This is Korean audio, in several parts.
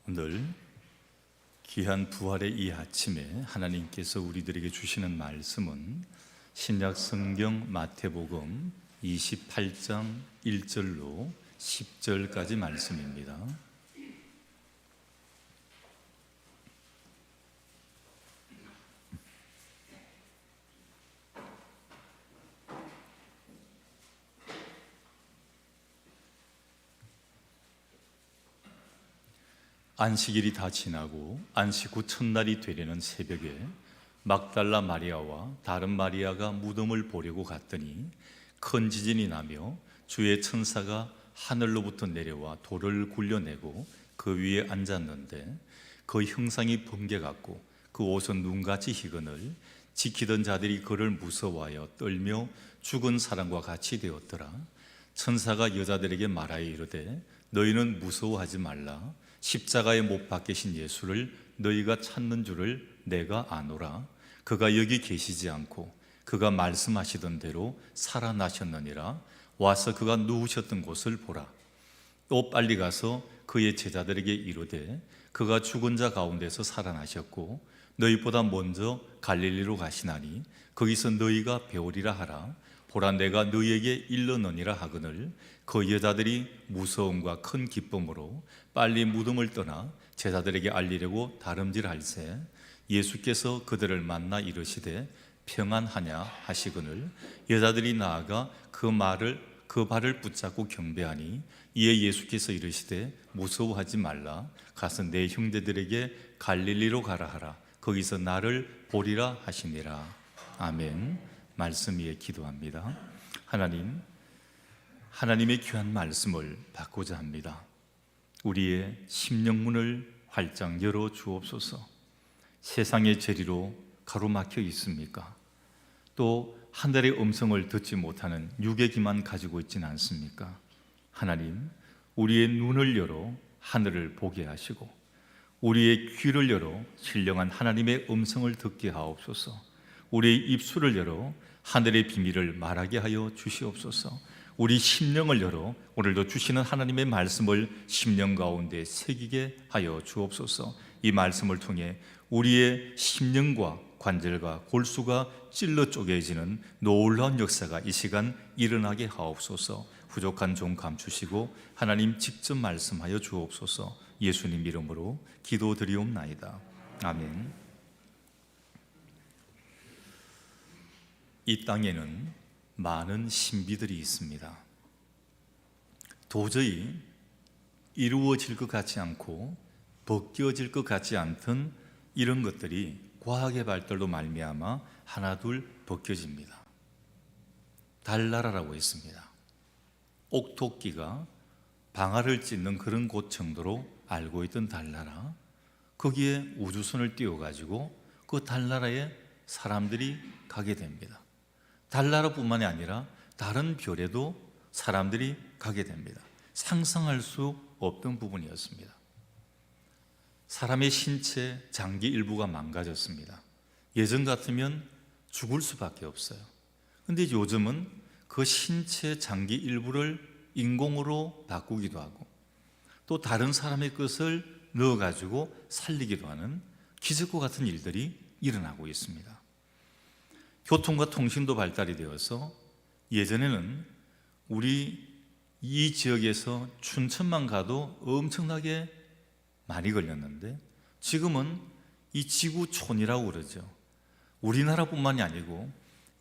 오늘 귀한 부활의 이 아침에 하나님께서 우리들에게 주시는 말씀은 신약 성경 마태복음 28장 1절로 10절까지 말씀입니다. 안식일이 다 지나고 안식 후 첫날이 되려는 새벽에 막달라 마리아와 다른 마리아가 무덤을 보려고 갔더니 큰 지진이 나며 주의 천사가 하늘로부터 내려와 돌을 굴려내고 그 위에 앉았는데 그 형상이 번개 같고 그 옷은 눈같이 희건을 지키던 자들이 그를 무서워하여 떨며 죽은 사람과 같이 되었더라. 천사가 여자들에게 말하여 이르되 너희는 무서워하지 말라. 십자가에 못 박히신 예수를 너희가 찾는 줄을 내가 아노라. 그가 여기 계시지 않고 그가 말씀하시던 대로 살아나셨느니라. 와서 그가 누우셨던 곳을 보라. 또 빨리 가서 그의 제자들에게 이르되 그가 죽은 자 가운데서 살아나셨고 너희보다 먼저 갈릴리로 가시나니 거기서 너희가 배우리라 하라. 보라, 내가 너희에게 일러느니라 하거늘 그 여자들이 무서움과 큰 기쁨으로 빨리 무덤을 떠나 제자들에게 알리려고 다름질할새 예수께서 그들을 만나 이르시되 평안하냐 하시거늘 여자들이 나아가 그 발을 붙잡고 경배하니 이에 예수께서 이르시되 무서워하지 말라. 가서 내 형제들에게 갈릴리로 가라 하라. 거기서 나를 보리라 하시니라. 아멘. 말씀 위에 기도합니다. 하나님의 귀한 말씀을 받고자 합니다. 우리의 심령문을 활짝 열어 주옵소서. 세상의 재리로 가로막혀 있습니까? 또 하늘의 음성을 듣지 못하는 육의 귀만 가지고 있지는 않습니까? 하나님, 우리의 눈을 열어 하늘을 보게 하시고 우리의 귀를 열어 신령한 하나님의 음성을 듣게 하옵소서. 우리의 입술을 열어 하늘의 비밀을 말하게 하여 주시옵소서. 우리 심령을 열어 오늘도 주시는 하나님의 말씀을 심령 가운데 새기게 하여 주옵소서. 이 말씀을 통해 우리의 심령과 관절과 골수가 찔러 쪼개지는 놀라운 역사가 이 시간 일어나게 하옵소서. 부족한 종 감추시고 하나님 직접 말씀하여 주옵소서. 예수님 이름으로 기도드리옵나이다. 아멘. 이 땅에는 많은 신비들이 있습니다. 도저히 이루어질 것 같지 않고 벗겨질 것 같지 않던 이런 것들이 과학의 발달로 말미암아 하나둘 벗겨집니다. 달나라라고 있습니다. 옥토끼가 방아를 찢는 그런 곳 정도로 알고 있던 달나라, 거기에 우주선을 띄워가지고 그 달나라에 사람들이 가게 됩니다. 달나라뿐만이 아니라 다른 별에도 사람들이 가게 됩니다. 상상할 수 없던 부분이었습니다. 사람의 신체 장기 일부가 망가졌습니다. 예전 같으면 죽을 수밖에 없어요. 그런데 요즘은 그 신체 장기 일부를 인공으로 바꾸기도 하고 또 다른 사람의 것을 넣어가지고 살리기도 하는 기적과 같은 일들이 일어나고 있습니다. 교통과 통신도 발달이 되어서 예전에는 우리 이 지역에서 춘천만 가도 엄청나게 많이 걸렸는데 지금은 이 지구촌이라고 그러죠. 우리나라뿐만이 아니고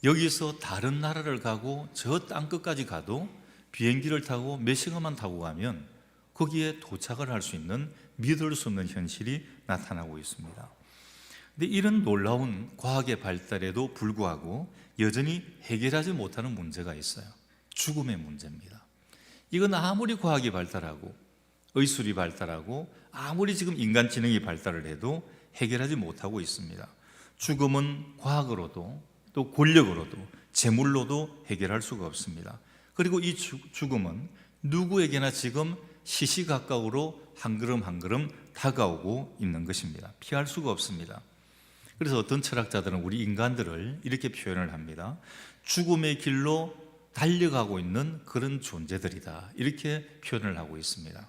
여기서 다른 나라를 가고 저 땅끝까지 가도 비행기를 타고 몇 시간만 타고 가면 거기에 도착을 할 수 있는 믿을 수 없는 현실이 나타나고 있습니다. 근데 이런 놀라운 과학의 발달에도 불구하고 여전히 해결하지 못하는 문제가 있어요. 죽음의 문제입니다. 이건 아무리 과학이 발달하고 의술이 발달하고 아무리 지금 인간지능이 발달을 해도 해결하지 못하고 있습니다. 죽음은 과학으로도 또 권력으로도 재물로도 해결할 수가 없습니다. 그리고 이 죽음은 누구에게나 지금 시시각각으로 한 걸음 한 걸음 다가오고 있는 것입니다. 피할 수가 없습니다. 그래서 어떤 철학자들은 우리 인간들을 이렇게 표현을 합니다. 죽음의 길로 달려가고 있는 그런 존재들이다, 이렇게 표현을 하고 있습니다.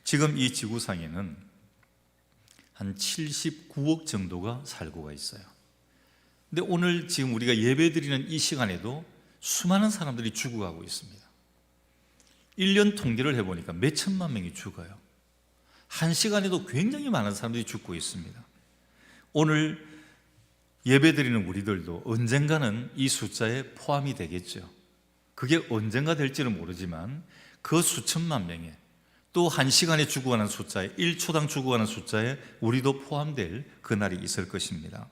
지금 이 지구상에는 한 79억 정도가 살고가 있어요. 근데 오늘 지금 우리가 예배드리는 이 시간에도 수많은 사람들이 죽어가고 있습니다. 1년 통계를 해보니까 몇 천만 명이 죽어요. 한 시간에도 굉장히 많은 사람들이 죽고 있습니다. 오늘 예배드리는 우리들도 언젠가는 이 숫자에 포함이 되겠죠. 그게 언젠가 될지는 모르지만 그 수천만 명에, 또 한 시간에 죽어가는 숫자에, 1초당 죽어가는 숫자에 우리도 포함될 그날이 있을 것입니다.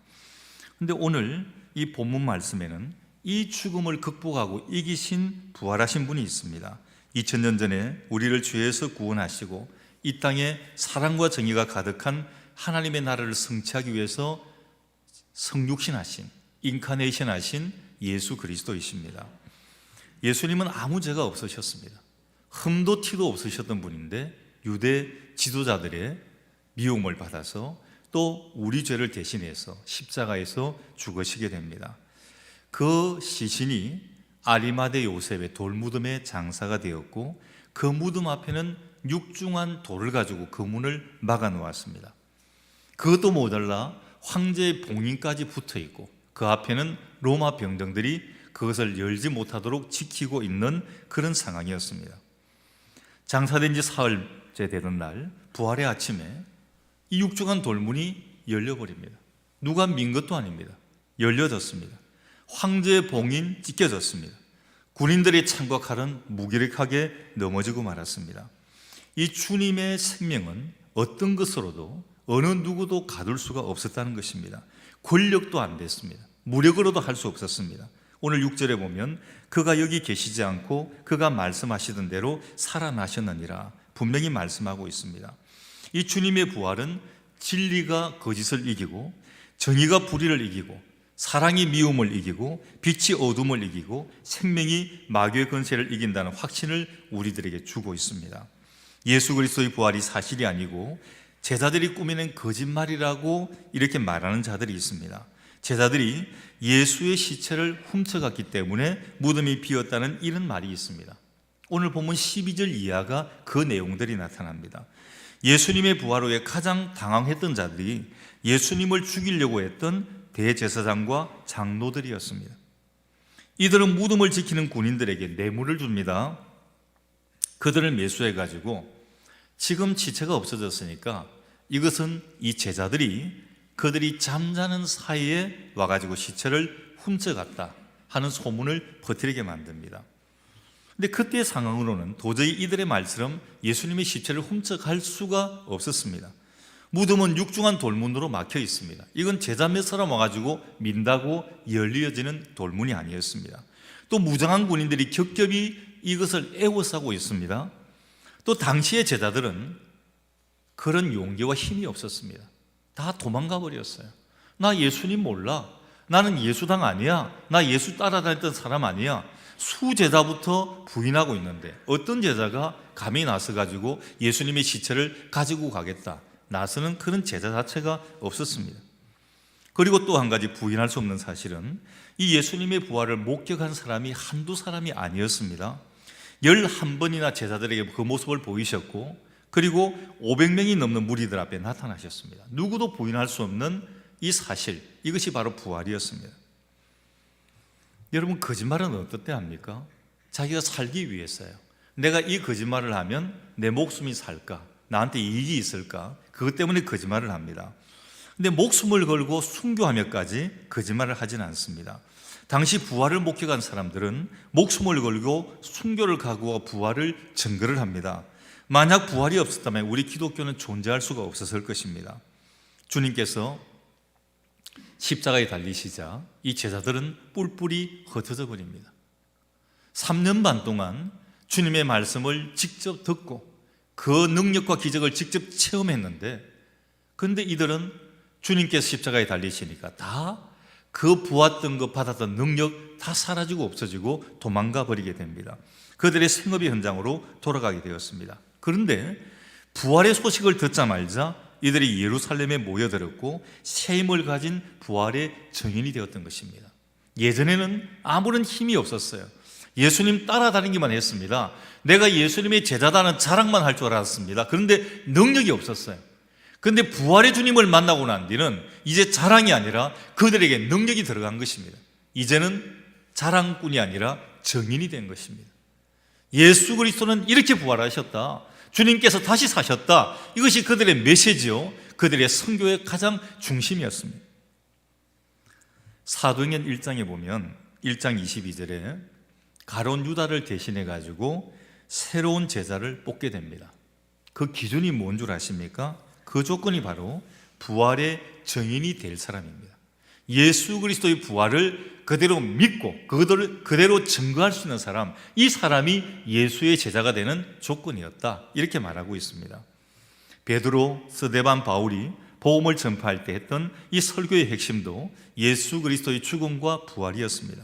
그런데 오늘 이 본문 말씀에는 이 죽음을 극복하고 이기신 부활하신 분이 있습니다. 2000년 전에 우리를 죄에서 구원하시고 이 땅에 사랑과 정의가 가득한 하나님의 나라를 성취하기 위해서 성육신하신, 인카네이션하신 예수 그리스도이십니다. 예수님은 아무 죄가 없으셨습니다. 흠도 티도 없으셨던 분인데 유대 지도자들의 미움을 받아서 또 우리 죄를 대신해서 십자가에서 죽으시게 됩니다. 그 시신이 아리마대 요셉의 돌무덤의 장사가 되었고, 그 무덤 앞에는 육중한 돌을 가지고 그 문을 막아 놓았습니다. 그것도 모자라 황제의 봉인까지 붙어 있고, 그 앞에는 로마 병정들이 그것을 열지 못하도록 지키고 있는 그런 상황이었습니다. 장사된 지 사흘째 되던 날, 부활의 아침에 이 육중한 돌문이 열려버립니다. 누가 민 것도 아닙니다. 열려졌습니다. 황제의 봉인 찢겨졌습니다. 군인들의 창과 칼은 무기력하게 넘어지고 말았습니다. 이 주님의 생명은 어떤 것으로도 어느 누구도 가둘 수가 없었다는 것입니다. 권력도 안 됐습니다. 무력으로도 할 수 없었습니다. 오늘 6절에 보면 그가 여기 계시지 않고 그가 말씀하시던 대로 살아나셨느니라 분명히 말씀하고 있습니다. 이 주님의 부활은 진리가 거짓을 이기고, 정의가 불의를 이기고, 사랑이 미움을 이기고, 빛이 어둠을 이기고, 생명이 마귀의 권세를 이긴다는 확신을 우리들에게 주고 있습니다. 예수 그리스도의 부활이 사실이 아니고 제자들이 꾸며낸 거짓말이라고 이렇게 말하는 자들이 있습니다. 제자들이 예수의 시체를 훔쳐갔기 때문에 무덤이 비었다는 이런 말이 있습니다. 오늘 본문 12절 이하가 그 내용들이 나타납니다. 예수님의 부활 후에 가장 당황했던 자들이 예수님을 죽이려고 했던 대제사장과 장로들이었습니다. 이들은 무덤을 지키는 군인들에게 뇌물을 줍니다. 그들을 매수해가지고 지금 시체가 없어졌으니까 이것은 이 제자들이 그들이 잠자는 사이에 와가지고 시체를 훔쳐갔다 하는 소문을 퍼뜨리게 만듭니다. 근데 그때의 상황으로는 도저히 이들의 말처럼 예수님의 시체를 훔쳐갈 수가 없었습니다. 무덤은 육중한 돌문으로 막혀 있습니다. 이건 제자 몇 사람 와가지고 민다고 열려지는 돌문이 아니었습니다. 또 무장한 군인들이 겹겹이 이것을 에워싸고 있습니다. 또 당시의 제자들은 그런 용기와 힘이 없었습니다. 다 도망가 버렸어요. 나 예수님 몰라. 나는 예수당 아니야. 나 예수 따라다녔던 사람 아니야. 수제자부터 부인하고 있는데 어떤 제자가 감히 나서가지고 예수님의 시체를 가지고 가겠다, 나서는 그런 제자 자체가 없었습니다. 그리고 또 한 가지 부인할 수 없는 사실은 이 예수님의 부활을 목격한 사람이 한두 사람이 아니었습니다. 11번이나 제자들에게 그 모습을 보이셨고, 그리고 500명이 넘는 무리들 앞에 나타나셨습니다. 누구도 부인할 수 없는 이 사실, 이것이 바로 부활이었습니다. 여러분, 거짓말은 어떨 때 합니까? 자기가 살기 위해서요. 내가 이 거짓말을 하면 내 목숨이 살까? 나한테 이익이 있을까? 그것 때문에 거짓말을 합니다. 근데 목숨을 걸고 순교하며까지 거짓말을 하지는 않습니다. 당시 부활을 목격한 사람들은 목숨을 걸고 순교를 각오하고 부활을 증거를 합니다. 만약 부활이 없었다면 우리 기독교는 존재할 수가 없었을 것입니다. 주님께서 십자가에 달리시자 이 제자들은 뿔뿔이 흩어져 버립니다. 3년 반 동안 주님의 말씀을 직접 듣고 그 능력과 기적을 직접 체험했는데, 그런데 이들은 주님께서 십자가에 달리시니까 다 그 보았던 것, 받았던 능력 다 사라지고 없어지고 도망가 버리게 됩니다. 그들의 생업의 현장으로 돌아가게 되었습니다. 그런데 부활의 소식을 듣자마자 이들이 예루살렘에 모여들었고 새 힘을 가진 부활의 증인이 되었던 것입니다. 예전에는 아무런 힘이 없었어요. 예수님 따라다니기만 했습니다. 내가 예수님의 제자다는 자랑만 할 줄 알았습니다. 그런데 능력이 없었어요. 그런데 부활의 주님을 만나고 난 뒤는 이제 자랑이 아니라 그들에게 능력이 들어간 것입니다. 이제는 자랑꾼이 아니라 증인이 된 것입니다. 예수 그리스도는 이렇게 부활하셨다, 주님께서 다시 사셨다, 이것이 그들의 메시지요, 그들의 선교의 가장 중심이었습니다. 사도행전 1장에 보면 1장 22절에 가룟 유다를 대신해 가지고 새로운 제자를 뽑게 됩니다. 그 기준이 뭔 줄 아십니까? 그 조건이 바로 부활의 증인이 될 사람입니다. 예수 그리스도의 부활을 그대로 믿고 그대로 증거할 수 있는 사람, 이 사람이 예수의 제자가 되는 조건이었다, 이렇게 말하고 있습니다. 베드로, 스데반, 바울이 복음을 전파할 때 했던 이 설교의 핵심도 예수 그리스도의 죽음과 부활이었습니다.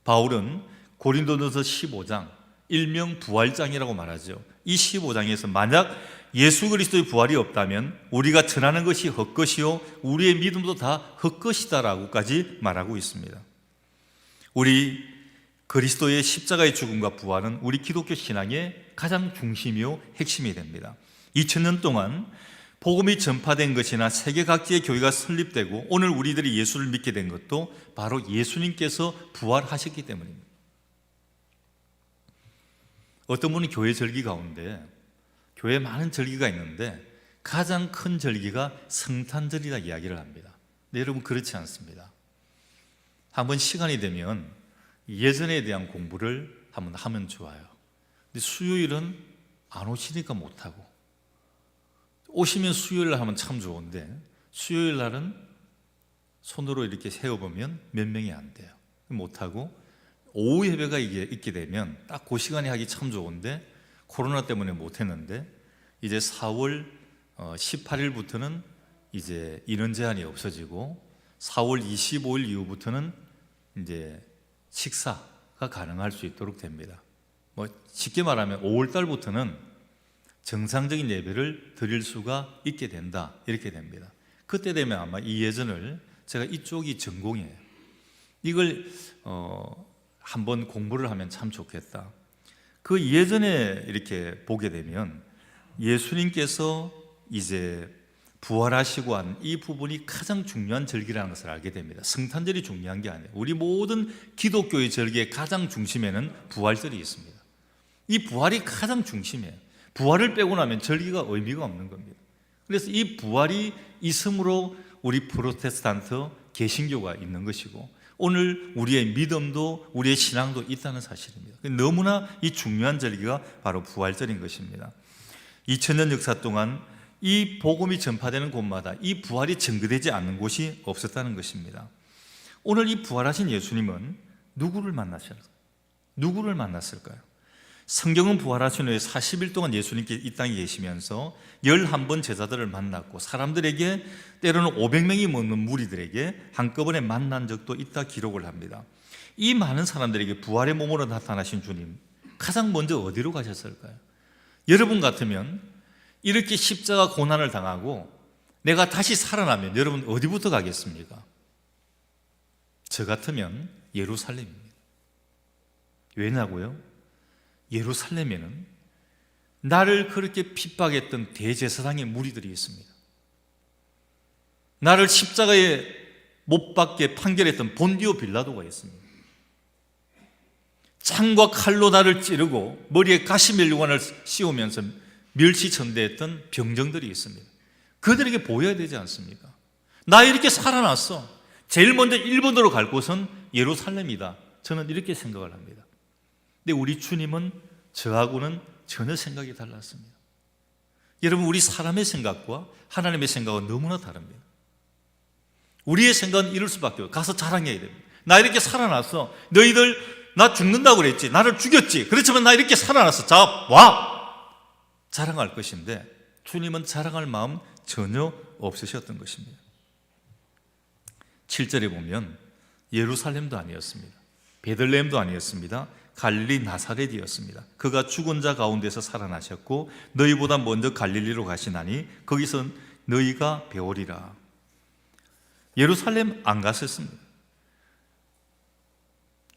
바울은 고린도전서 15장, 일명 부활장이라고 말하죠. 이 15장에서 만약 예수 그리스도의 부활이 없다면 우리가 전하는 것이 헛것이요 우리의 믿음도 다 헛것이다라고까지 말하고 있습니다. 우리 그리스도의 십자가의 죽음과 부활은 우리 기독교 신앙의 가장 중심이요 핵심이 됩니다. 2000년 동안 복음이 전파된 것이나 세계 각지의 교회가 설립되고 오늘 우리들이 예수를 믿게 된 것도 바로 예수님께서 부활하셨기 때문입니다. 어떤 분은 교회 절기 가운데, 교회에 많은 절기가 있는데 가장 큰 절기가 성탄절이라 이야기를 합니다. 근데 여러분, 그렇지 않습니다. 한번 시간이 되면 예전에 대한 공부를 한번 하면 좋아요. 근데 수요일은 안 오시니까 못하고, 오시면 수요일 하면 참 좋은데 수요일 날은 손으로 이렇게 세어보면 몇 명이 안 돼요. 못하고 오후 예배가 있게 되면 딱 그 시간에 하기 참 좋은데 코로나 때문에 못했는데 이제 4월 18일부터는 이제 인원 제한이 없어지고 4월 25일 이후부터는 이제 식사가 가능할 수 있도록 됩니다. 뭐 쉽게 말하면 5월 달부터는 정상적인 예배를 드릴 수가 있게 된다, 이렇게 됩니다. 그때 되면 아마 이 예전을, 제가 이쪽이 전공이에요. 이걸 한번 공부를 하면 참 좋겠다. 그 예전에 이렇게 보게 되면 예수님께서 이제 부활하시고 한 이 부분이 가장 중요한 절기라는 것을 알게 됩니다. 성탄절이 중요한 게 아니에요. 우리 모든 기독교의 절기의 가장 중심에는 부활절이 있습니다. 이 부활이 가장 중심이에요. 부활을 빼고 나면 절기가 의미가 없는 겁니다. 그래서 이 부활이 있음으로 우리 프로테스탄트 개신교가 있는 것이고 오늘 우리의 믿음도 우리의 신앙도 있다는 사실입니다. 너무나 이 중요한 절기가 바로 부활절인 것입니다. 2000년 역사 동안 이 복음이 전파되는 곳마다 이 부활이 증거되지 않는 곳이 없었다는 것입니다. 오늘 이 부활하신 예수님은 누구를 만났을까요? 성경은 부활하신 후에 40일 동안 예수님께 이 땅에 계시면서 11번 제자들을 만났고 사람들에게, 때로는 500명이 넘는 무리들에게 한꺼번에 만난 적도 있다 기록을 합니다. 이 많은 사람들에게 부활의 몸으로 나타나신 주님, 가장 먼저 어디로 가셨을까요? 여러분 같으면 이렇게 십자가 고난을 당하고 내가 다시 살아나면 여러분 어디부터 가겠습니까? 저 같으면 예루살렘입니다. 왜냐고요? 예루살렘에는 나를 그렇게 핍박했던 대제사장의 무리들이 있습니다. 나를 십자가에 못 박게 판결했던 본디오 빌라도가 있습니다. 창과 칼로 나를 찌르고 머리에 가시멜류관을 씌우면서 멸시천대했던 병정들이 있습니다. 그들에게 보여야 되지 않습니까? 나 이렇게 살아났어. 제일 먼저 1번으로 갈 곳은 예루살렘이다. 저는 이렇게 생각을 합니다. 근데 우리 주님은 저하고는 전혀 생각이 달랐습니다. 여러분, 우리 사람의 생각과 하나님의 생각은 너무나 다릅니다. 우리의 생각은 이럴 수밖에 없어요. 가서 자랑해야 됩니다. 나 이렇게 살아났어. 너희들 나 죽는다고 그랬지. 나를 죽였지. 그렇지만 나 이렇게 살아났어. 자, 와! 자랑할 것인데 주님은 자랑할 마음 전혀 없으셨던 것입니다. 7절에 보면 예루살렘도 아니었습니다. 베들레헴도 아니었습니다. 갈릴리 나사렛이었습니다. 그가 죽은 자 가운데서 살아나셨고 너희보다 먼저 갈릴리로 가시나니 거기서 너희가 배우리라. 예루살렘 안 갔었습니다.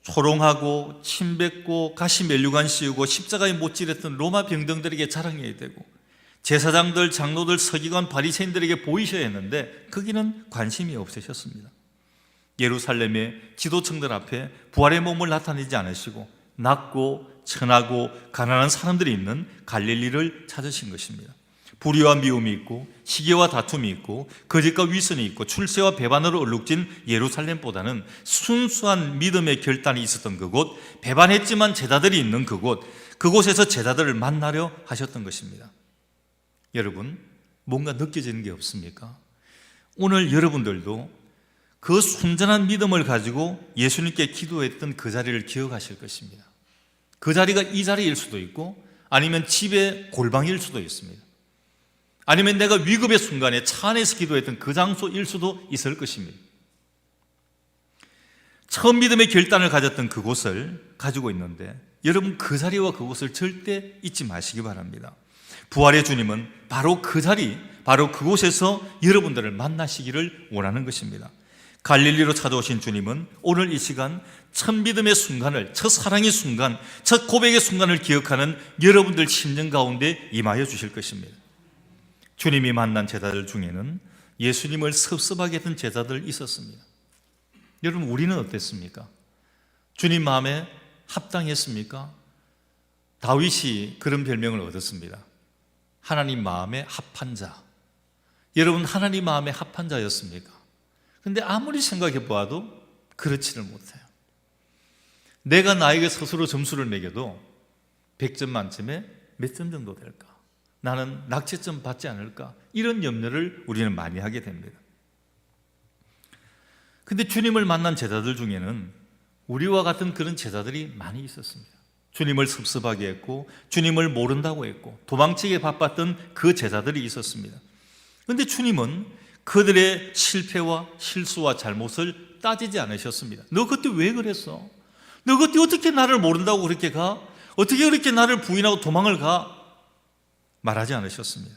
초롱하고 침뱉고 가시멜류관 씌우고 십자가에 못 지렸던 로마 병정들에게 자랑해야 되고 제사장들, 장로들, 서기관, 바리새인들에게 보이셔야 했는데 거기는 관심이 없으셨습니다. 예루살렘의 지도층들 앞에 부활의 몸을 나타내지 않으시고 낮고 천하고 가난한 사람들이 있는 갈릴리를 찾으신 것입니다. 불의와 미움이 있고 시기와 다툼이 있고 거짓과 위선이 있고 출세와 배반으로 얼룩진 예루살렘보다는 순수한 믿음의 결단이 있었던 그곳, 배반했지만 제자들이 있는 그곳에서 제자들을 만나려 하셨던 것입니다. 여러분, 뭔가 느껴지는 게 없습니까? 오늘 여러분들도 그 순전한 믿음을 가지고 예수님께 기도했던 그 자리를 기억하실 것입니다. 그 자리가 이 자리일 수도 있고 아니면 집의 골방일 수도 있습니다. 아니면 내가 위급의 순간에 차 안에서 기도했던 그 장소일 수도 있을 것입니다. 처음 믿음의 결단을 가졌던 그곳을 가지고 있는데 여러분 그 자리와 그곳을 절대 잊지 마시기 바랍니다. 부활의 주님은 바로 그 자리, 바로 그곳에서 여러분들을 만나시기를 원하는 것입니다. 갈릴리로 찾아오신 주님은 오늘 이 시간 첫 믿음의 순간을, 첫 사랑의 순간, 첫 고백의 순간을 기억하는 여러분들 심령 가운데 임하여 주실 것입니다. 주님이 만난 제자들 중에는 예수님을 섭섭하게 했던 제자들 있었습니다. 여러분, 우리는 어땠습니까? 주님 마음에 합당했습니까? 다윗이 그런 별명을 얻었습니다. 하나님 마음에 합한 자. 여러분, 하나님 마음에 합한 자였습니까? 근데 아무리 생각해 보아도 그렇지를 못해요. 내가 나에게 스스로 점수를 매겨도 100점 만점에 몇 점 정도 될까? 나는 낙제점 받지 않을까? 이런 염려를 우리는 많이 하게 됩니다. 근데 주님을 만난 제자들 중에는 우리와 같은 그런 제자들이 많이 있었습니다. 주님을 섭섭하게 했고 주님을 모른다고 했고 도망치기에 바빴던 그 제자들이 있었습니다. 그런데 주님은 그들의 실패와 실수와 잘못을 따지지 않으셨습니다. 너 그때 왜 그랬어? 너 그때 어떻게 나를 모른다고 그렇게 가? 어떻게 그렇게 나를 부인하고 도망을 가? 말하지 않으셨습니다.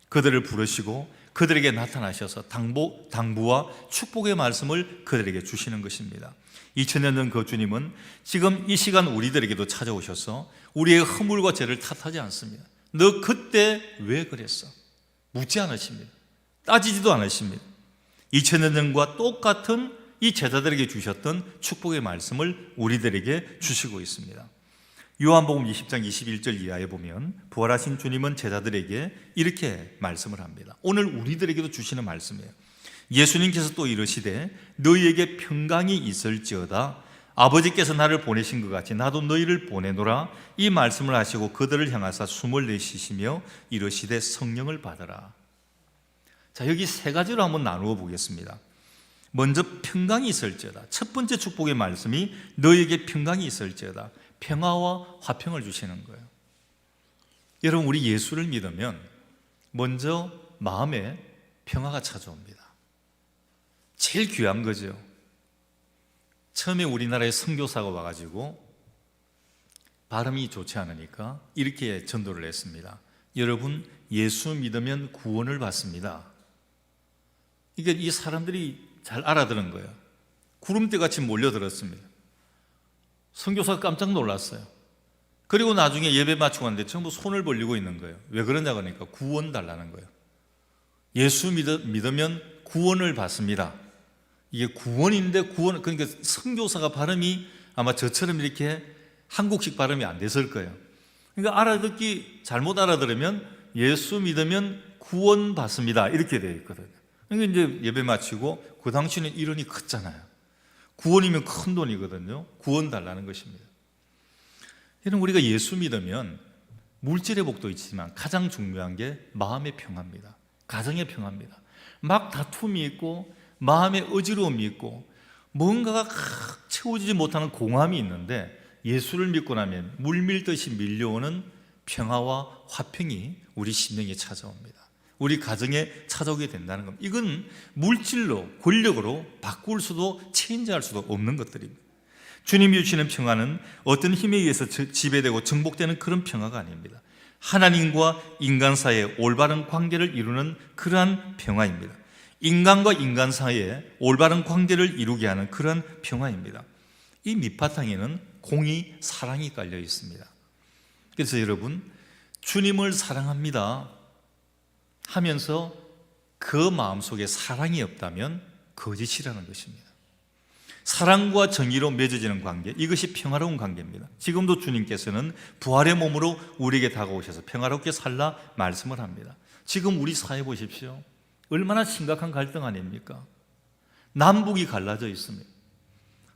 그들을 부르시고 그들에게 나타나셔서 당부와 축복의 말씀을 그들에게 주시는 것입니다. 2000년 전 그 주님은 지금 이 시간 우리들에게도 찾아오셔서 우리의 허물과 죄를 탓하지 않습니다. 너 그때 왜 그랬어? 묻지 않으십니다. 따지지도 않으십니다. 2000년 전과 똑같은 이 제자들에게 주셨던 축복의 말씀을 우리들에게 주시고 있습니다. 요한복음 20장 21절 이하에 보면 부활하신 주님은 제자들에게 이렇게 말씀을 합니다. 오늘 우리들에게도 주시는 말씀이에요. 예수님께서 또 이르시되 너희에게 평강이 있을지어다. 아버지께서 나를 보내신 것 같이 나도 너희를 보내노라. 이 말씀을 하시고 그들을 향하사 숨을 내쉬시며 이르시되 성령을 받으라. 자, 여기 세 가지로 한번 나누어 보겠습니다. 먼저 평강이 있을지어다. 첫 번째 축복의 말씀이 너희에게 평강이 있을지어다. 평화와 화평을 주시는 거예요. 여러분, 우리 예수를 믿으면 먼저 마음에 평화가 찾아옵니다. 제일 귀한 거죠. 처음에 우리나라에 선교사가 와가지고 발음이 좋지 않으니까 이렇게 전도를 했습니다. 여러분, 예수 믿으면 구원을 받습니다. 이게 이 사람들이 잘 알아들은 거예요. 구름대같이 몰려들었습니다. 선교사가 깜짝 놀랐어요. 그리고 나중에 예배 마치고 왔는데 전부 손을 벌리고 있는 거예요. 왜 그러냐 그러니까 구원 달라는 거예요. 예수 믿으면 구원을 받습니다. 이게 구원인데 구원, 그러니까 선교사가 발음이 아마 저처럼 이렇게 한국식 발음이 안 됐을 거예요. 그러니까 알아듣기 잘못 알아들으면 예수 믿으면 구원 받습니다 이렇게 되어 있거든요. 그러니까 이제 예배 마치고 그 당시에는 이론이 컸잖아요. 구원이면 큰 돈이거든요. 구원 달라는 것입니다. 여러분, 우리가 예수 믿으면 물질의 복도 있지만 가장 중요한 게 마음의 평화입니다. 가정의 평화입니다. 막 다툼이 있고 마음의 어지러움이 있고 뭔가가 채워지지 못하는 공함이 있는데 예수를 믿고 나면 물밀듯이 밀려오는 평화와 화평이 우리 심령에 찾아옵니다. 우리 가정에 찾아오게 된다는 겁니다. 이건 물질로, 권력으로 바꿀 수도 체인지할 수도 없는 것들입니다. 주님이 주시는 평화는 어떤 힘에 의해서 지배되고 정복되는 그런 평화가 아닙니다. 하나님과 인간 사이의 올바른 관계를 이루는 그러한 평화입니다. 인간과 인간 사이에 올바른 관계를 이루게 하는 그런 평화입니다. 이 밑바탕에는 공의, 사랑이 깔려 있습니다. 그래서 여러분, 주님을 사랑합니다. 하면서 그 마음속에 사랑이 없다면 거짓이라는 것입니다. 사랑과 정의로 맺어지는 관계, 이것이 평화로운 관계입니다. 지금도 주님께서는 부활의 몸으로 우리에게 다가오셔서 평화롭게 살라 말씀을 합니다. 지금 우리 사회 보십시오. 얼마나 심각한 갈등 아닙니까? 남북이 갈라져 있습니다.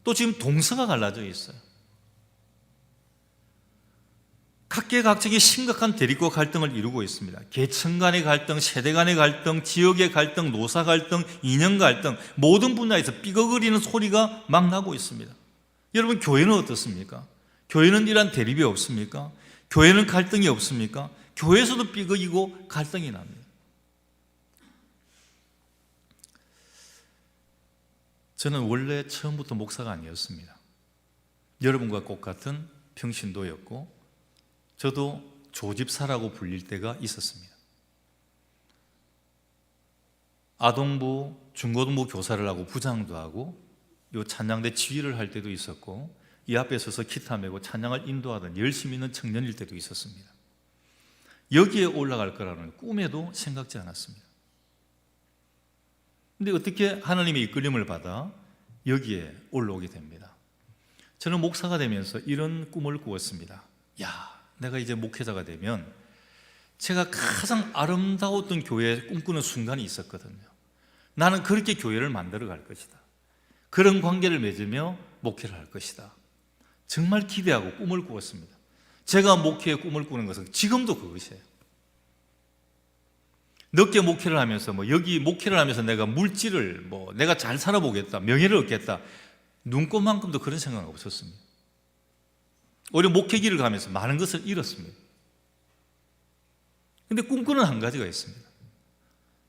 또 지금 동서가 갈라져 있어요. 각계각층이 심각한 대립과 갈등을 이루고 있습니다. 계층 간의 갈등, 세대 간의 갈등, 지역의 갈등, 노사 갈등, 이념 갈등, 모든 분야에서 삐걱거리는 소리가 막 나고 있습니다. 여러분, 교회는 어떻습니까? 교회는 이러한 대립이 없습니까? 교회는 갈등이 없습니까? 교회에서도 삐걱이고 갈등이 납니다. 저는 원래 처음부터 목사가 아니었습니다. 여러분과 똑같은 평신도였고 저도 조집사라고 불릴 때가 있었습니다. 아동부, 중고등부 교사를 하고 부장도 하고 요 찬양대 지휘를 할 때도 있었고 이 앞에 서서 기타 메고 찬양을 인도하던 열심히 있는 청년일 때도 있었습니다. 여기에 올라갈 거라는 꿈에도 생각지 않았습니다. 근데 어떻게 하나님의 이끌림을 받아 여기에 올라오게 됩니다. 저는 목사가 되면서 이런 꿈을 꾸었습니다. 내가 이제 목회자가 되면 제가 가장 아름다웠던 교회에 꿈꾸는 순간이 있었거든요. 나는 그렇게 교회를 만들어 갈 것이다. 그런 관계를 맺으며 목회를 할 것이다. 정말 기대하고 꿈을 꾸었습니다. 제가 목회의 꿈을 꾸는 것은 지금도 그것이에요. 늦게 목회를 하면서 여기 목회를 하면서 내가 물질을 내가 잘 살아보겠다, 명예를 얻겠다, 눈꼽만큼도 그런 생각은 없었습니다. 오히려 목회길을 가면서 많은 것을 잃었습니다. 그런데 꿈꾸는 한 가지가 있습니다.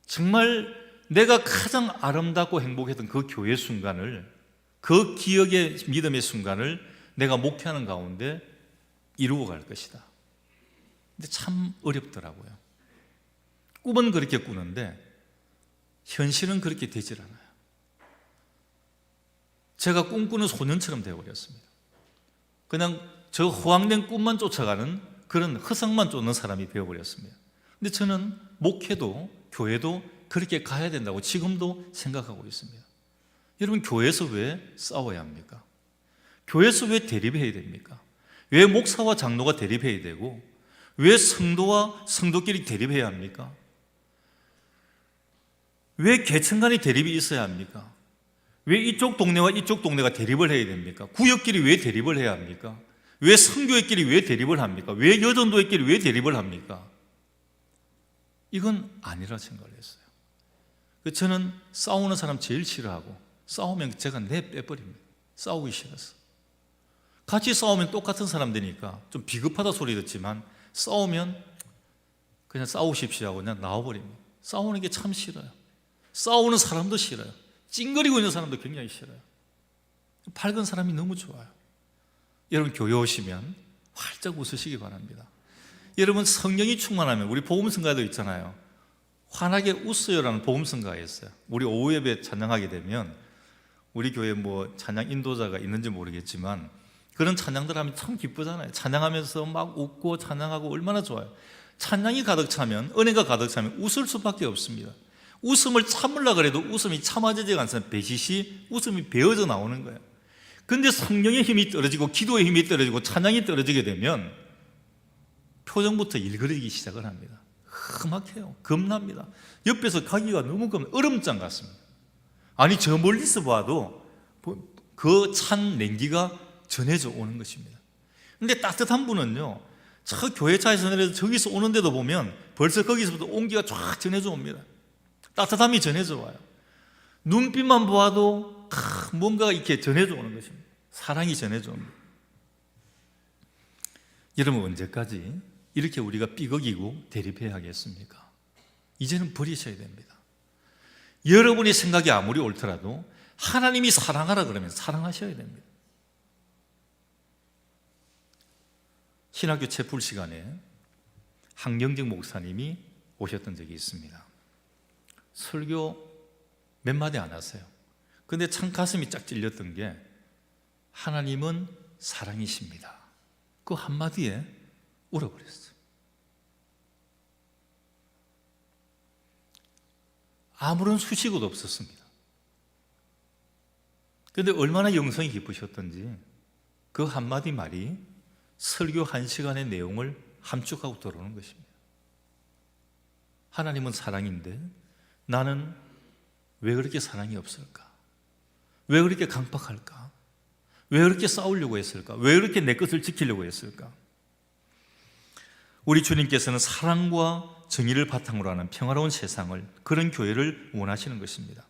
정말 내가 가장 아름답고 행복했던 그 교회 순간을, 그 기억의 믿음의 순간을 내가 목회하는 가운데 이루어 갈 것이다. 근데 참 어렵더라고요. 꿈은 그렇게 꾸는데 현실은 그렇게 되질 않아요. 제가 꿈꾸는 소년처럼 되어버렸습니다. 그냥 저 호황된 꿈만 쫓아가는 그런 허상만 쫓는 사람이 되어버렸습니다. 근데 저는 목회도 교회도 그렇게 가야 된다고 지금도 생각하고 있습니다. 여러분, 교회에서 왜 싸워야 합니까? 교회에서 왜 대립해야 됩니까? 왜 목사와 장로가 대립해야 되고 왜 성도와 성도끼리 대립해야 합니까? 왜 계층 간의 대립이 있어야 합니까? 왜 이쪽 동네와 이쪽 동네가 대립을 해야 됩니까? 구역끼리 왜 대립을 해야 합니까? 왜 선교회끼리 왜 대립을 합니까? 왜 여전도회끼리 왜 대립을 합니까? 이건 아니라 생각을 했어요. 저는 싸우는 사람 제일 싫어하고 싸우면 제가 빼버립니다. 싸우기 싫어서. 같이 싸우면 똑같은 사람 되니까 좀 비겁하다 소리 듣지만 싸우면 그냥 싸우십시오 하고 그냥 나와버립니다. 싸우는 게 참 싫어요. 싸우는 사람도 싫어요. 찡거리고 있는 사람도 굉장히 싫어요. 밝은 사람이 너무 좋아요. 여러분, 교회 오시면 활짝 웃으시기 바랍니다. 여러분, 성령이 충만하면 우리 복음성가도 있잖아요. 환하게 웃어요라는 복음성가가 있어요. 우리 오후 예배 찬양하게 되면 우리 교회 찬양 인도자가 있는지 모르겠지만 그런 찬양들 하면 참 기쁘잖아요. 찬양하면서 막 웃고 찬양하고 얼마나 좋아요. 찬양이 가득 차면, 은혜가 가득 차면 웃을 수밖에 없습니다. 웃음을 참으려고 그래도 웃음이 참아지지가 않습니다. 배시시 웃음이 배어져 나오는 거예요. 그런데 성령의 힘이 떨어지고 기도의 힘이 떨어지고 찬양이 떨어지게 되면 표정부터 일그러지기 시작을 합니다. 험악해요. 겁납니다. 옆에서 가기가 너무 얼음장 같습니다. 아니, 저 멀리서 봐도 그 찬 냉기가 전해져 오는 것입니다. 그런데 따뜻한 분은요, 저 교회차에서 내려서 저기서 오는데도 보면 벌써 거기서부터 온기가 쫙 전해져 옵니다. 따뜻함이 전해져 와요. 눈빛만 보아도 뭔가가 이렇게 전해져 오는 것입니다. 사랑이 전해져 옵니다. 여러분, 언제까지 이렇게 우리가 삐걱이고 대립해야 하겠습니까? 이제는 버리셔야 됩니다. 여러분의 생각이 아무리 옳더라도 하나님이 사랑하라 그러면 사랑하셔야 됩니다. 신학교 채플 시간에 한경직 목사님이 오셨던 적이 있습니다. 설교 몇 마디 안 하세요. 근데 참 가슴이 쫙 찔렸던 게 하나님은 사랑이십니다. 그 한마디에 울어버렸어요. 아무런 수식어도 없었습니다. 그런데 얼마나 영성이 깊으셨던지 그 한마디 말이 설교 1시간의 내용을 함축하고 들어오는 것입니다. 하나님은 사랑인데 나는 왜 그렇게 사랑이 없을까? 왜 그렇게 강박할까? 왜 그렇게 싸우려고 했을까? 왜 그렇게 내 것을 지키려고 했을까? 우리 주님께서는 사랑과 정의를 바탕으로 하는 평화로운 세상을, 그런 교회를 원하시는 것입니다.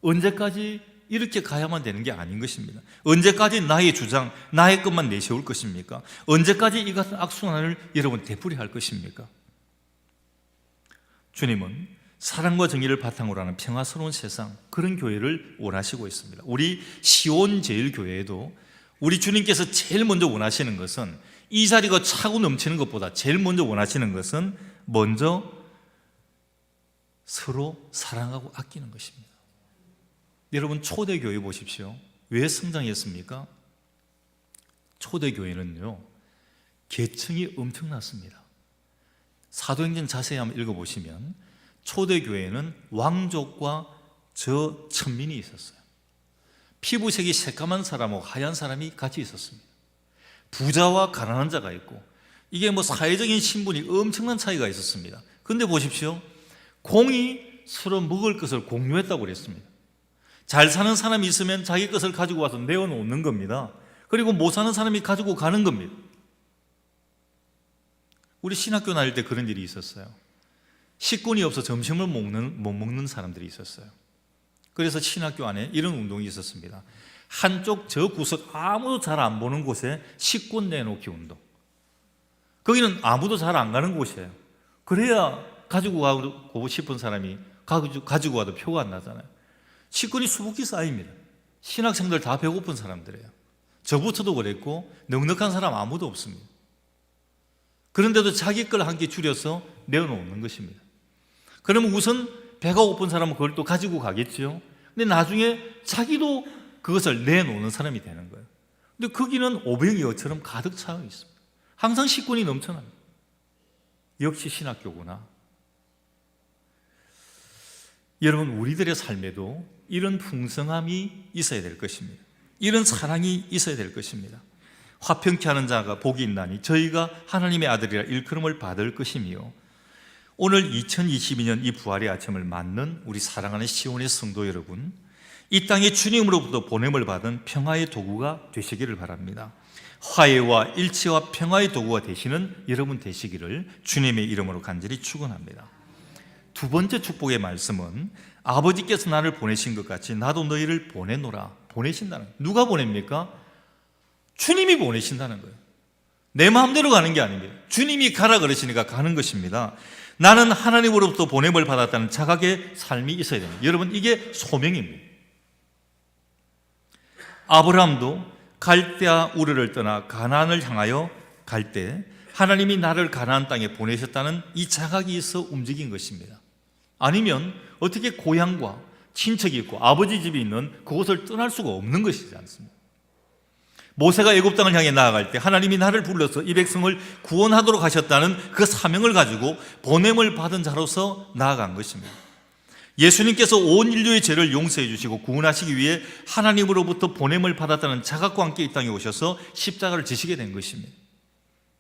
언제까지 이렇게 가야만 되는 게 아닌 것입니다. 언제까지 나의 주장, 나의 것만 내세울 것입니까? 언제까지 이 같은 악순환을 여러분 되풀이할 것입니까? 주님은 사랑과 정의를 바탕으로 하는 평화스러운 세상, 그런 교회를 원하시고 있습니다. 우리 시온제일교회에도 우리 주님께서 제일 먼저 원하시는 것은, 이 자리가 차고 넘치는 것보다 제일 먼저 원하시는 것은 먼저 서로 사랑하고 아끼는 것입니다. 여러분, 초대교회 보십시오. 왜 성장했습니까? 초대교회는요, 계층이 엄청났습니다. 사도행전 자세히 한번 읽어보시면 초대교회는 왕족과 저천민이 있었어요. 피부색이 새까만 사람하고 하얀 사람이 같이 있었습니다. 부자와 가난한 자가 있고, 이게 사회적인 신분이 엄청난 차이가 있었습니다. 그런데 보십시오, 공이 서로 먹을 것을 공유했다고 그랬습니다. 잘 사는 사람이 있으면 자기 것을 가지고 와서 내어놓는 겁니다. 그리고 못 사는 사람이 가지고 가는 겁니다. 우리 신학교 다닐 때 그런 일이 있었어요. 식권이 없어 점심을 못 먹는 사람들이 있었어요. 그래서 신학교 안에 이런 운동이 있었습니다. 한쪽 저 구석 아무도 잘 안 보는 곳에 식권 내놓기 운동. 거기는 아무도 잘 안 가는 곳이에요. 그래야 가지고 가고 싶은 사람이 가지고 와도 표가 안 나잖아요. 식권이 수북히 쌓입니다. 신학생들 다 배고픈 사람들이에요. 저부터도 그랬고 넉넉한 사람 아무도 없습니다. 그런데도 자기 걸 한 개 줄여서 내어놓는 것입니다. 그러면 우선 배가 고픈 사람은 그걸 또 가지고 가겠죠. 근데 나중에 자기도 그것을 내놓는 사람이 되는 거예요. 근데 거기는 오병이어처럼 가득 차여 있습니다. 항상 식권이 넘쳐납니다. 역시 신학교구나. 여러분, 우리들의 삶에도 이런 풍성함이 있어야 될 것입니다. 이런 사랑이 있어야 될 것입니다. 화평케 하는 자가 복이 있나니 저희가 하나님의 아들이라 일컬음을 받을 것이며, 오늘 2022년 이 부활의 아침을 맞는 우리 사랑하는 시온의 성도 여러분, 이 땅에 주님으로부터 보냄을 받은 평화의 도구가 되시기를 바랍니다. 화해와 일치와 평화의 도구가 되시는 여러분 되시기를 주님의 이름으로 간절히 축원합니다. 두 번째 축복의 말씀은, 아버지께서 나를 보내신 것 같이 나도 너희를 보내노라. 보내신다는 거예요. 누가 보냅니까? 주님이 보내신다는 거예요. 내 마음대로 가는 게 아닙니다. 주님이 가라 그러시니까 가는 것입니다. 나는 하나님으로부터 보냄을 받았다는 자각의 삶이 있어야 됩니다. 여러분, 이게 소명입니다. 아브라함도 갈대아 우르를 떠나 가나안을 향하여 갈 때 하나님이 나를 가나안 땅에 보내셨다는 이 자각이 있어 움직인 것입니다. 아니면 어떻게 고향과 친척이 있고 아버지 집이 있는 그곳을 떠날 수가 없는 것이지 않습니까? 모세가 애굽 땅을 향해 나아갈 때 하나님이 나를 불러서 이 백성을 구원하도록 하셨다는 그 사명을 가지고 보냄을 받은 자로서 나아간 것입니다. 예수님께서 온 인류의 죄를 용서해 주시고 구원하시기 위해 하나님으로부터 보냄을 받았다는 자각과 함께 이 땅에 오셔서 십자가를 지시게 된 것입니다.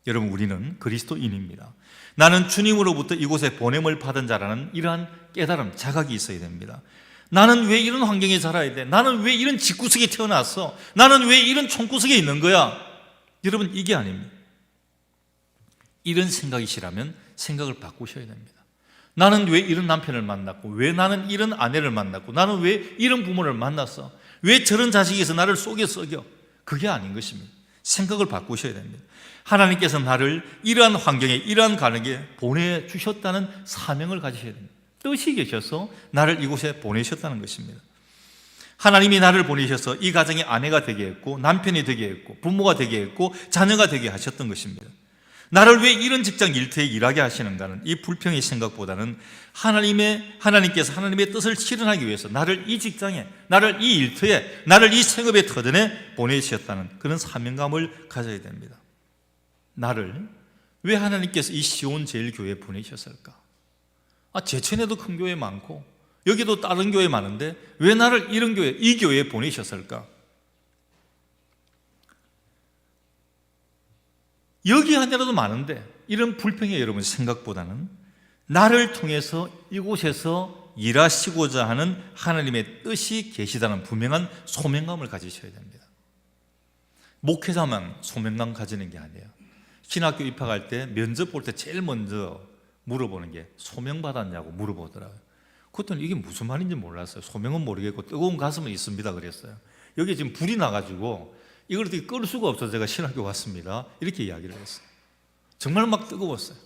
여러분, 우리는 그리스도인입니다. 나는 주님으로부터 이곳에 보냄을 받은 자라는 이러한 깨달음, 자각이 있어야 됩니다. 나는 왜 이런 환경에 자라야 돼? 나는 왜 이런 집구석에 태어났어? 나는 왜 이런 총구석에 있는 거야? 여러분, 이게 아닙니다. 이런 생각이시라면 생각을 바꾸셔야 됩니다. 나는 왜 이런 남편을 만났고, 왜 나는 이런 아내를 만났고, 나는 왜 이런 부모를 만났어? 왜 저런 자식이 있어 나를 썩여? 그게 아닌 것입니다. 생각을 바꾸셔야 됩니다. 하나님께서 나를 이러한 환경에, 이러한 가정에 보내주셨다는 사명을 가지셔야 됩니다. 뜻이 계셔서 나를 이곳에 보내셨다는 것입니다. 하나님이 나를 보내셔서 이 가정의 아내가 되게 했고, 남편이 되게 했고, 부모가 되게 했고, 자녀가 되게 하셨던 것입니다. 나를 왜 이런 직장 일터에 일하게 하시는가는 이 불평의 생각보다는 하나님께서 하나님의 뜻을 실현하기 위해서 나를 이 직장에, 나를 이 일터에, 나를 이 생업의 터전에 보내주셨다는 그런 사명감을 가져야 됩니다. 나를 왜 하나님께서 이 시온 제일교회에 보내셨을까? 제천에도 큰 교회 많고, 여기도 다른 교회 많은데 왜 나를 이런 교회, 이 교회에 보내셨을까? 여기 아니라도 많은데 이런 불평의 여러분 생각보다는 나를 통해서 이곳에서 일하시고자 하는 하나님의 뜻이 계시다는 분명한 소명감을 가지셔야 됩니다. 목회자만 소명감 가지는 게 아니에요. 신학교 입학할 때 면접 볼 때 제일 먼저 물어보는 게 소명 받았냐고 물어보더라고요. 그때는 이게 무슨 말인지 몰랐어요. 소명은 모르겠고 뜨거운 가슴은 있습니다 그랬어요. 여기 지금 불이 나가지고 이걸 어떻게 끌 수가 없어서 제가 신학교 왔습니다 이렇게 이야기를 했어요. 정말 막 뜨거웠어요.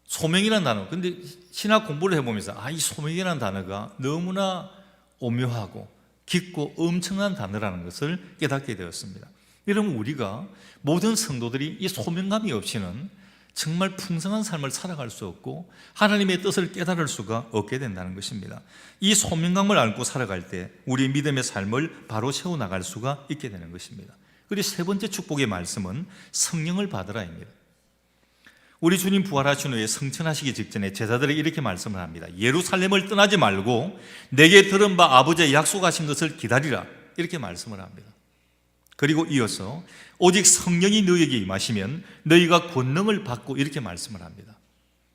소명이라는 단어. 근데 신학 공부를 해보면서 이 소명이라는 단어가 너무나 오묘하고 깊고 엄청난 단어라는 것을 깨닫게 되었습니다. 여러분, 우리가 모든 성도들이 이 소명감이 없이는 정말 풍성한 삶을 살아갈 수 없고 하나님의 뜻을 깨달을 수가 없게 된다는 것입니다. 이 소명감을 안고 살아갈 때 우리 믿음의 삶을 바로 세워나갈 수가 있게 되는 것입니다. 그리고 세 번째 축복의 말씀은 성령을 받으라입니다. 우리 주님 부활하신 후에 성천하시기 직전에 제자들에게 이렇게 말씀을 합니다. 예루살렘을 떠나지 말고 내게 들은 바 아버지의 약속하신 것을 기다리라 이렇게 말씀을 합니다. 그리고 이어서 오직 성령이 너희에게 임하시면 너희가 권능을 받고 이렇게 말씀을 합니다.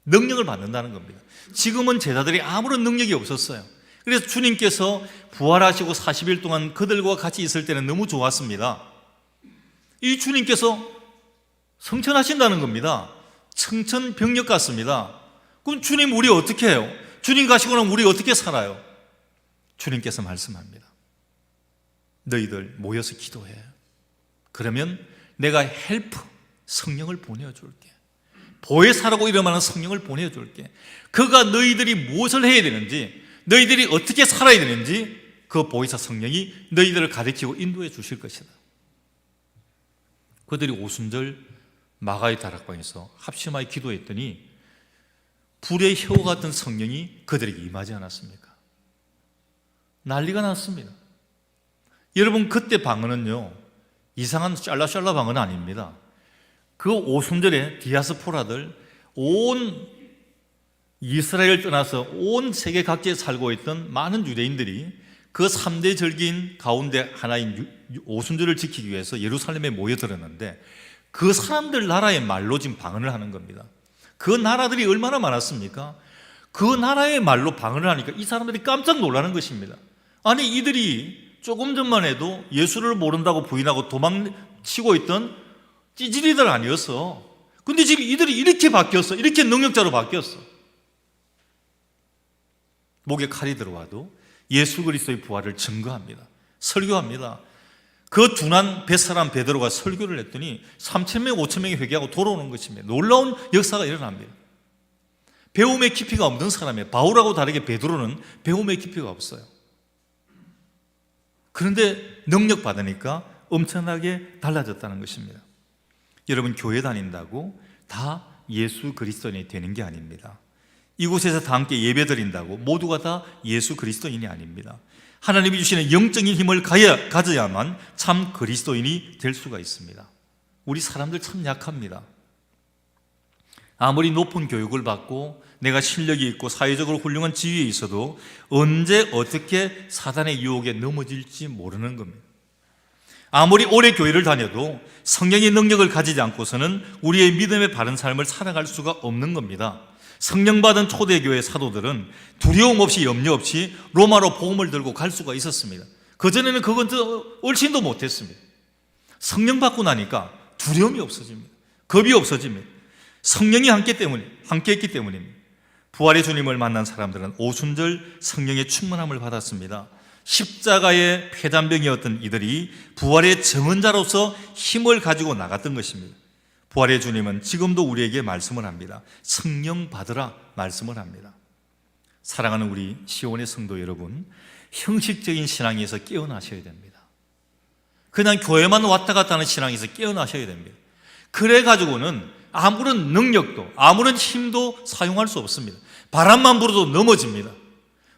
능력을 받는다는 겁니다. 지금은 제자들이 아무런 능력이 없었어요. 그래서 주님께서 부활하시고 40일 동안 그들과 같이 있을 때는 너무 좋았습니다. 이 주님께서 성천하신다는 겁니다. 청천벽력 같습니다. 그럼 주님 우리 어떻게 해요? 주님 가시고 나면 우리 어떻게 살아요? 주님께서 말씀합니다. 너희들 모여서 기도해. 그러면 내가 헬프 성령을 보내줄게. 보혜사라고 이름하는 성령을 보내줄게. 그가 너희들이 무엇을 해야 되는지, 너희들이 어떻게 살아야 되는지 그 보혜사 성령이 너희들을 가르치고 인도해 주실 것이다. 그들이 오순절 마가의 다락방에서 합심하여 기도했더니 불의 혀와 같은 성령이 그들에게 임하지 않았습니까? 난리가 났습니다. 여러분, 그때 방언은요 이상한 샬라샬라 방언은 아닙니다. 그 오순절에 디아스포라들 온 이스라엘 떠나서 온 세계 각지에 살고 있던 많은 유대인들이 그 3대 절기인 가운데 하나인 오순절을 지키기 위해서 예루살렘에 모여들었는데 그 사람들 나라의 말로 지금 방언을 하는 겁니다. 그 나라들이 얼마나 많았습니까? 그 나라의 말로 방언을 하니까 이 사람들이 깜짝 놀라는 것입니다. 아니, 이들이 조금 전만 해도 예수를 모른다고 부인하고 도망치고 있던 찌질이들 아니었어. 근데 지금 이들이 이렇게 바뀌었어. 이렇게 능력자로 바뀌었어. 목에 칼이 들어와도 예수 그리스도의 부활을 증거합니다. 설교합니다. 그 둔한 뱃사람 베드로가 설교를 했더니 3,000명, 5,000명이 회개하고 돌아오는 것입니다. 놀라운 역사가 일어납니다. 배움의 깊이가 없는 사람이에요. 바울하고 다르게 베드로는 배움의 깊이가 없어요. 그런데 능력 받으니까 엄청나게 달라졌다는 것입니다. 여러분, 교회 다닌다고 다 예수 그리스도인이 되는 게 아닙니다. 이곳에서 다 함께 예배 드린다고 모두가 다 예수 그리스도인이 아닙니다. 하나님이 주시는 영적인 힘을 가져야만 참 그리스도인이 될 수가 있습니다. 우리 사람들 참 약합니다. 아무리 높은 교육을 받고 내가 실력이 있고 사회적으로 훌륭한 지위에 있어도 언제 어떻게 사단의 유혹에 넘어질지 모르는 겁니다. 아무리 오래 교회를 다녀도 성령의 능력을 가지지 않고서는 우리의 믿음의 바른 삶을 살아갈 수가 없는 겁니다. 성령 받은 초대교회 사도들은 두려움 없이 염려 없이 로마로 복음을 들고 갈 수가 있었습니다. 그전에는 그건 얼씬도 못했습니다. 성령 받고 나니까 두려움이 없어집니다. 겁이 없어집니다. 성령이 함께했기 때문입니다. 부활의 주님을 만난 사람들은 오순절 성령의 충만함을 받았습니다. 십자가의 폐단병이었던 이들이 부활의 증언자로서 힘을 가지고 나갔던 것입니다. 부활의 주님은 지금도 우리에게 말씀을 합니다. 성령 받으라 말씀을 합니다. 사랑하는 우리 시온의 성도 여러분, 형식적인 신앙에서 깨어나셔야 됩니다. 그냥 교회만 왔다 갔다 하는 신앙에서 깨어나셔야 됩니다. 그래가지고는 아무런 능력도 아무런 힘도 사용할 수 없습니다. 바람만 불어도 넘어집니다.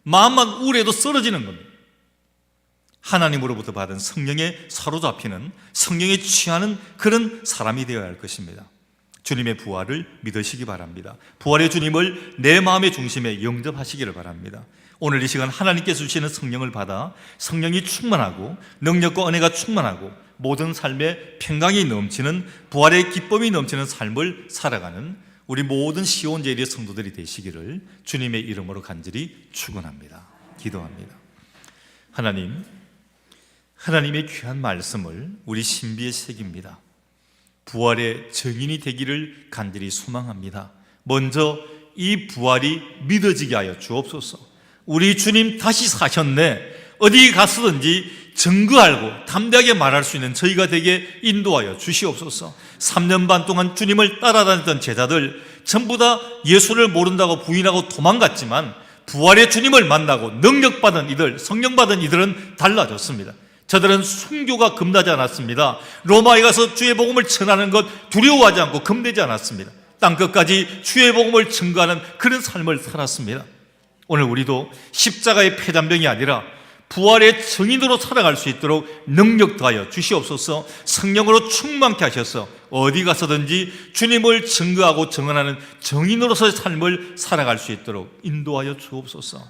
마음만 우울해도 쓰러지는 겁니다. 하나님으로부터 받은 성령에 사로잡히는, 성령에 취하는 그런 사람이 되어야 할 것입니다. 주님의 부활을 믿으시기 바랍니다. 부활의 주님을 내 마음의 중심에 영접하시기를 바랍니다. 오늘 이 시간 하나님께서 주시는 성령을 받아 성령이 충만하고 능력과 은혜가 충만하고 모든 삶에 평강이 넘치는, 부활의 기쁨이 넘치는 삶을 살아가는 우리 모든 시온제일의 성도들이 되시기를 주님의 이름으로 간절히 축원합니다. 기도합니다. 하나님의 귀한 말씀을 우리 신비에 새깁니다. 부활의 증인이 되기를 간절히 소망합니다. 먼저 이 부활이 믿어지게 하여 주옵소서. 우리 주님 다시 사셨네, 어디 갔든지 증거하고 담대하게 말할 수 있는 저희가 되게 인도하여 주시옵소서. 3년 반 동안 주님을 따라다녔던 제자들 전부 다 예수를 모른다고 부인하고 도망갔지만 부활의 주님을 만나고 능력받은 이들, 성령받은 이들은 달라졌습니다. 저들은 순교가 겁나지 않았습니다. 로마에 가서 주의 복음을 전하는 것 두려워하지 않고 겁내지 않았습니다. 땅끝까지 주의 복음을 증거하는 그런 삶을 살았습니다. 오늘 우리도 십자가의 폐단병이 아니라 부활의 증인으로 살아갈 수 있도록 능력 더하여 주시옵소서. 성령으로 충만케 하셔서 어디 가서든지 주님을 증거하고 증언하는 증인으로서의 삶을 살아갈 수 있도록 인도하여 주옵소서.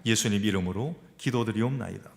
예수님 이름으로 기도드리옵나이다.